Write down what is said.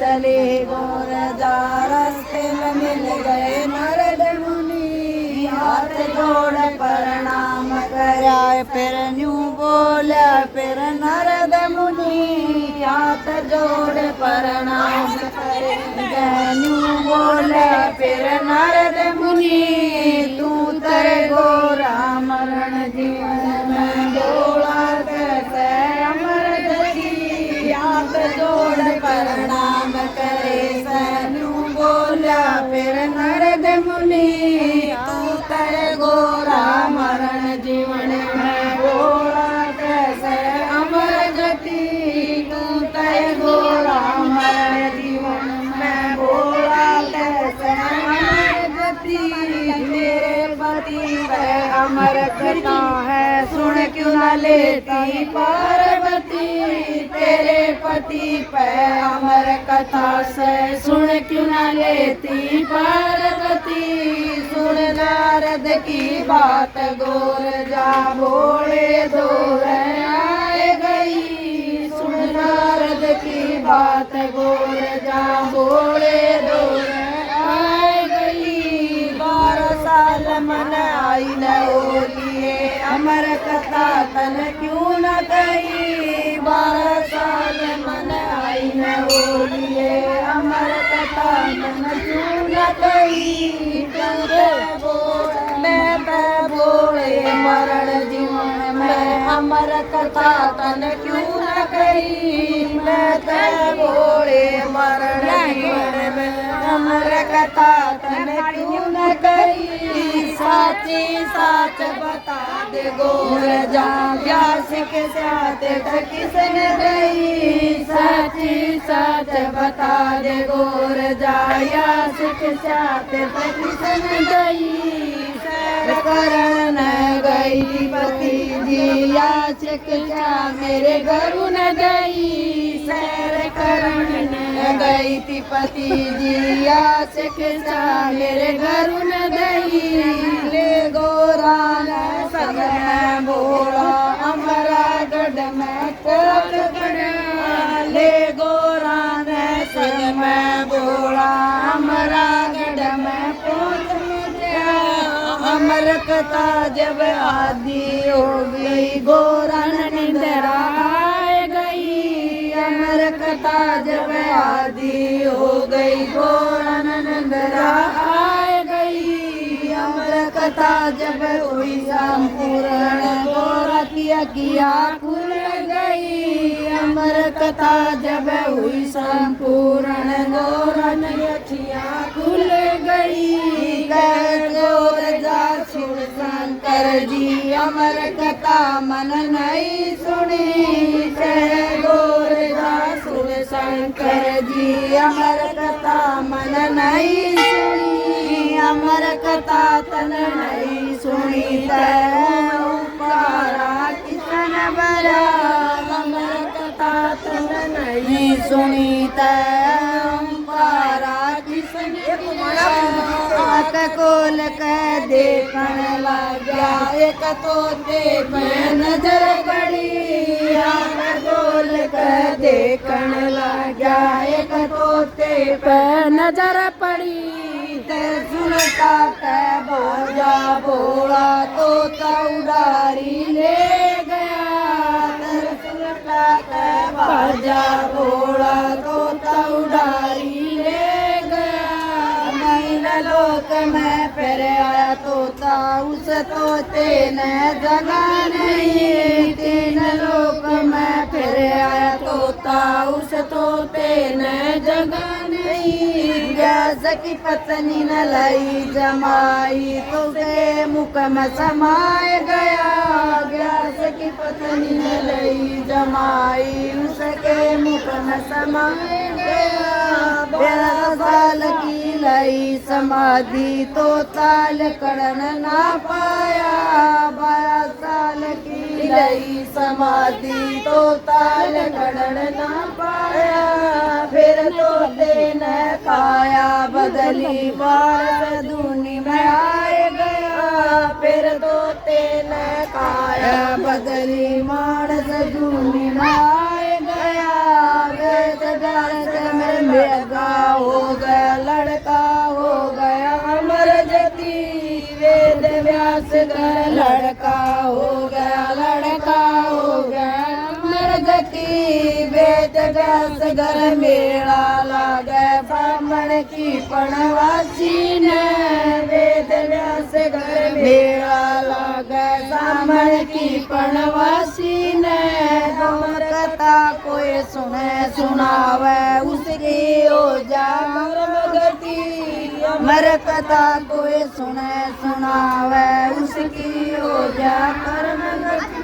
चले गोर जा रास्ते में मिल गए नारद मुनि हाथ जोड़ प्रणाम कराया फिर न्यू बोला फिर नारद मुनि हाथ जोड़ प्रणाम करे न्यू बोला फिर नारद मुनि तू तर गोरा मरण जीवन में बोला कैसे अमर गति हाथ जोड़ प्रणाम करे सनु बोला फिर नारद मुनि तू तर गोरा मरण जीवन में बोला कैसे अमर गति तू तर गोरा मरण जीवन में बोला कैसे अमर गति मेरे पति वह अमर कथा है सुन क्यों न लेती पार्वती तेरे पति पे अमर कथा से सुन क्यों न लेती पार्वती सुन नारद की बात गोर जा भोले दूर आए गई सुन नारद की बात गोर जा भोले दूर आए गई 12 साल मन आई न ओलिए अमर कथा तन क्यों न कही 12 साल मन आई न ओलिए अमर कथा तन क्यों न कही मैं बोले मरण जीवन में अमर कथा तन क्यों न कही मैं बोले मरण जीवन में अमर कथा तन क्यों न कही साची साच बता दे गोर जा व्यास के साथ किसने गई साची साच बता दे गोर जा व्यास के साथ किसने गई करण गई पति जी याचक जा मेरे गुरु न गई सैर करण गई थी पति जी याचक जा मेरे गुरु न गई ले गोरा न संग में बोला अमरा गढ़ में कोट गढ़ ले गोरा न संग में बोला अमरा गढ़ में कोट अमर कथा जब आदि हो गई गोरा निंदरा आए गई अमर कथा जब आदि हो गई गोरा निंदरा आए गई अमर कथा जब हुई संपूर्ण गोरा किया खुल गई अमर कथा जब हुई संपूर्ण गोरा अखिया खुल गई गोर जा सुन शंकर जी अमर कथा मन नहीं सुनी गोर जा सुन शंकर जी अमर कथा मन नहीं सुनी अमर कथा तन नहीं सुनी तरा किसन बरा अमर कथा तन नहीं सुनी तरा किसन कोल कह देखण लग्या एक तो देख नजर पड़ी कोल कह देखण लग्या एक तो देख नजर पड़ी ते सुनता कह बोझा बोला तो उड़ारी ले गया ते सुनता कह बाजा बोला तो उड़ारी ले लोक में फिर आया तोता उस तोते ने जगा नहीं तीन लोक में फिर आया तोता उस तोते ने जगा नहीं व्यास की पत्नी न लाई जमाई तो के मुख में समाए गया व्यास की पत्नी न लाई जमाई उसके मुख में समाए गया 12 साल की लाई समाधि तो ताल करण ना पाया 12 साल की लाई समाधि तो ताल करण ना पाया फिर तोते ने काया बदली बार दूनी में आए गया फिर तोते ने काया बदली मानस दूनी में आए गया लड़का हो गया, लड़का हो गया अमर जति वेद व्यास घर, लड़का हो गया, लड़का हो गया अमर गति वेद व्यास घर। मेला लागे ब्राह्मण की पणवासी ने वेद व्यास घर, मेला लागे ब्राह्मण की पणवासी ने। अमर कथा कोई सुने सुनावे उसकी हो जा मर्म गति, अमर कथा कोई सुने सुनावे उसकी हो जा कर्म गति।